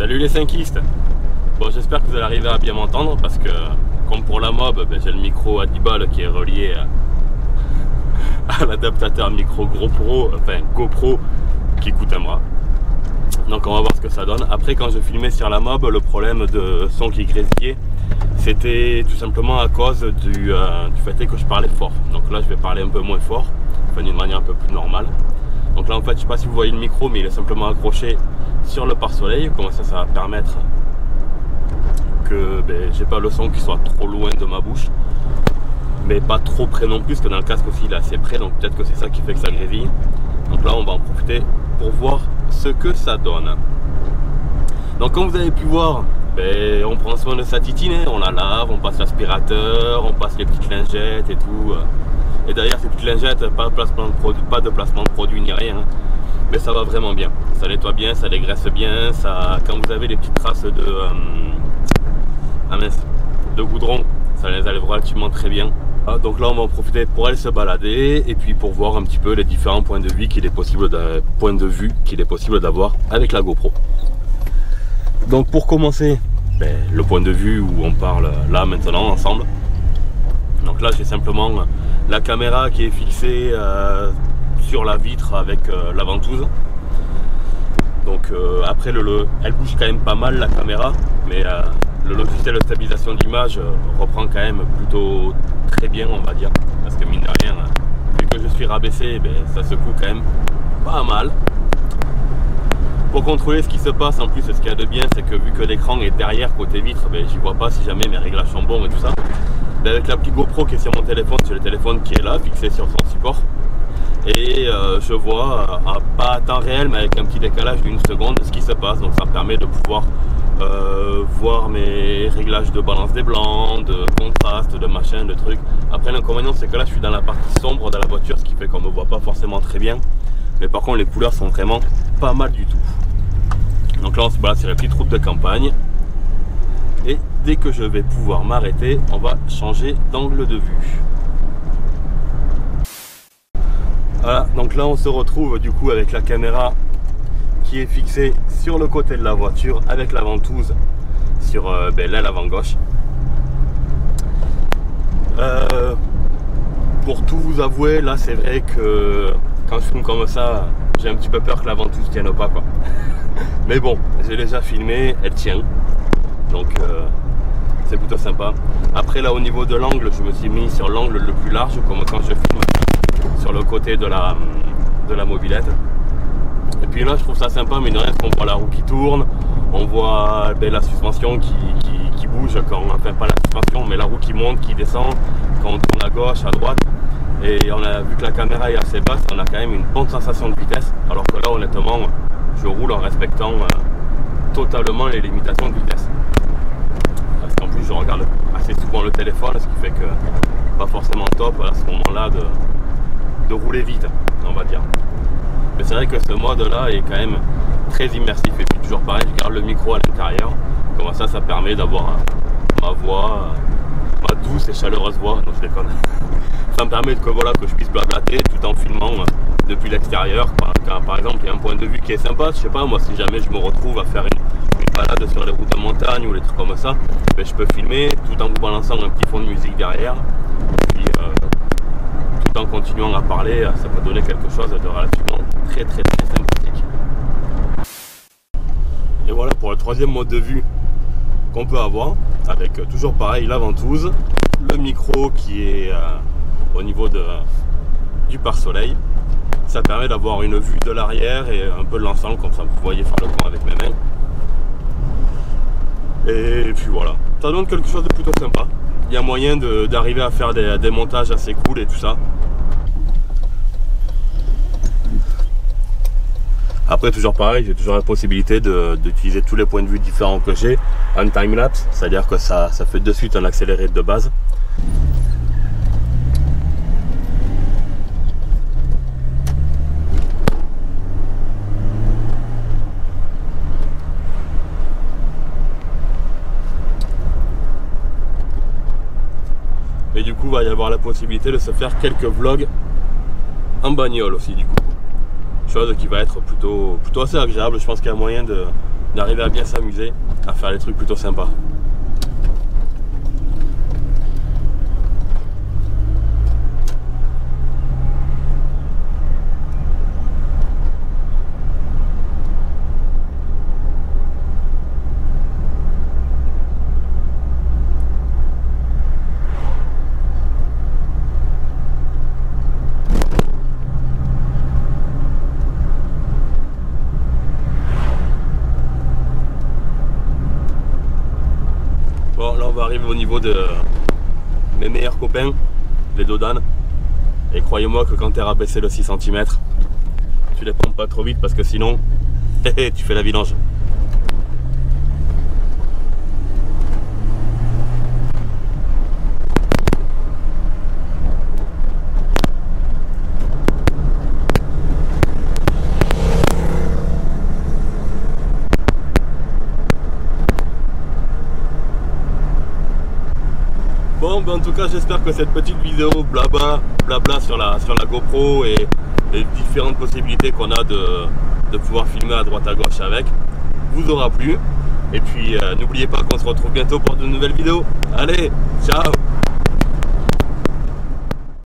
Salut les cinkistes. Bon, j'espère que vous allez arriver à bien m'entendre parce que comme pour la mob, j'ai le micro à 10 balles qui est relié à l'adaptateur micro GoPro qui coûte un bras. Donc on va voir ce que ça donne. Après, quand je filmais sur la mob, le problème de son qui grésillait, c'était tout simplement à cause du fait que je parlais fort. Donc là je vais parler un peu moins fort, enfin d'une manière un peu plus normale. Donc là en fait, je sais pas si vous voyez le micro, mais il est simplement accroché sur le pare-soleil. Comme ça, ça va permettre que j'ai pas le son qui soit trop loin de ma bouche, mais pas trop près non plus, parce que dans le casque aussi il est assez près, donc peut-être que c'est ça qui fait que ça grésille. Donc là on va en profiter pour voir ce que ça donne. Donc comme vous avez pu voir, on prend soin de sa titine, on la lave, on passe l'aspirateur, on passe les petites lingettes et tout. Et d'ailleurs ces petites lingettes, pas de placement de produit ni rien, mais ça va vraiment bien. Ça nettoie bien, ça dégraisse bien, ça, quand vous avez des petites traces de goudron, ça les enlève relativement très bien. Donc là on va en profiter pour aller se balader et puis pour voir un petit peu les différents points de vue qu'il est possible d'avoir avec la GoPro. Donc pour commencer, le point de vue où on parle là maintenant ensemble. Donc là j'ai simplement la caméra qui est fixée sur la vitre avec la ventouse. Donc après elle bouge quand même pas mal la caméra, mais le logiciel de stabilisation d'image reprend quand même plutôt très bien, on va dire, parce que mine de rien, vu que je suis rabaissé, ça secoue quand même pas mal. Pour contrôler ce qui se passe, en plus ce qu'il y a de bien, c'est que vu que l'écran est derrière côté vitre, j'y vois pas si jamais mes réglages sont bons et tout ça. Avec la petite GoPro qui est sur mon téléphone, c'est le téléphone qui est là, fixé sur son support. Et je vois, pas à temps réel, mais avec un petit décalage d'une seconde, ce qui se passe. Donc ça me permet de pouvoir voir mes réglages de balance des blancs, de contraste, de machin, de trucs. Après l'inconvénient, c'est que là je suis dans la partie sombre de la voiture, ce qui fait qu'on ne me voit pas forcément très bien. Mais par contre les couleurs sont vraiment pas mal du tout. Donc là on se balade sur les petites routes de campagne. Et dès que je vais pouvoir m'arrêter, on va changer d'angle de vue. Voilà, donc là on se retrouve du coup avec la caméra qui est fixée sur le côté de la voiture avec la ventouse sur l'aile avant gauche. Pour tout vous avouer, là c'est vrai que quand je filme comme ça, j'ai un petit peu peur que la ventouse tienne pas quoi. Mais bon, j'ai déjà filmé, elle tient. Donc c'est plutôt sympa. Après là au niveau de l'angle, je me suis mis sur l'angle le plus large, comme quand je filme sur le côté de la mobilette. Et puis là je trouve ça sympa, mais de rien, on voit la roue qui tourne, on voit la suspension qui bouge, enfin pas la suspension, mais la roue qui monte, qui descend, quand on tourne à gauche, à droite. Et on a vu que la caméra est assez basse, on a quand même une bonne sensation de vitesse, alors que là honnêtement je roule en respectant totalement les limitations de vitesse. Parce qu'en plus je regarde assez souvent le téléphone, ce qui fait que pas forcément top à ce moment-là de rouler vite, on va dire. Mais c'est vrai que ce mode là est quand même très immersif. Et puis toujours pareil, je garde le micro à l'intérieur, comme ça permet d'avoir ma voix, ma douce et chaleureuse voix. Non, je déconne. Ça me permet que je puisse blablater tout en filmant depuis l'extérieur. Par exemple il y a un point de vue qui est sympa, je sais pas moi, si jamais je me retrouve à faire une balade sur les routes de montagne ou les trucs comme ça, je peux filmer tout en vous balançant un petit fond de musique derrière, puis tout en continuant à parler, ça peut donner quelque chose de relativement très sympathique. Et voilà pour le troisième mode de vue qu'on peut avoir, avec toujours pareil la ventouse, le micro qui est au niveau du pare-soleil. Ça permet d'avoir une vue de l'arrière et un peu de l'ensemble, comme ça vous voyez faire le point avec mes mains. Et puis voilà, ça donne quelque chose de plutôt sympa. Il y a moyen d'arriver à faire des montages assez cool et tout ça. Après toujours pareil, j'ai toujours la possibilité d'utiliser tous les points de vue différents que j'ai en time-lapse, c'est-à-dire que ça fait de suite un accéléré de base. Et du coup, il va y avoir la possibilité de se faire quelques vlogs en bagnole aussi du coup. Chose qui va être plutôt assez agréable. Je pense qu'il y a moyen d'arriver à bien s'amuser, à faire des trucs plutôt sympas. Bon, là on va arriver au niveau de mes meilleurs copains, les dodanes. Et croyez-moi que quand tu es rabaissé le 6 cm, tu les pompes pas trop vite parce que sinon, tu fais la vidange. Bon, ben en tout cas, j'espère que cette petite vidéo blabla sur la GoPro et les différentes possibilités qu'on a de pouvoir filmer à droite à gauche avec vous aura plu. Et puis, n'oubliez pas qu'on se retrouve bientôt pour de nouvelles vidéos. Allez, ciao!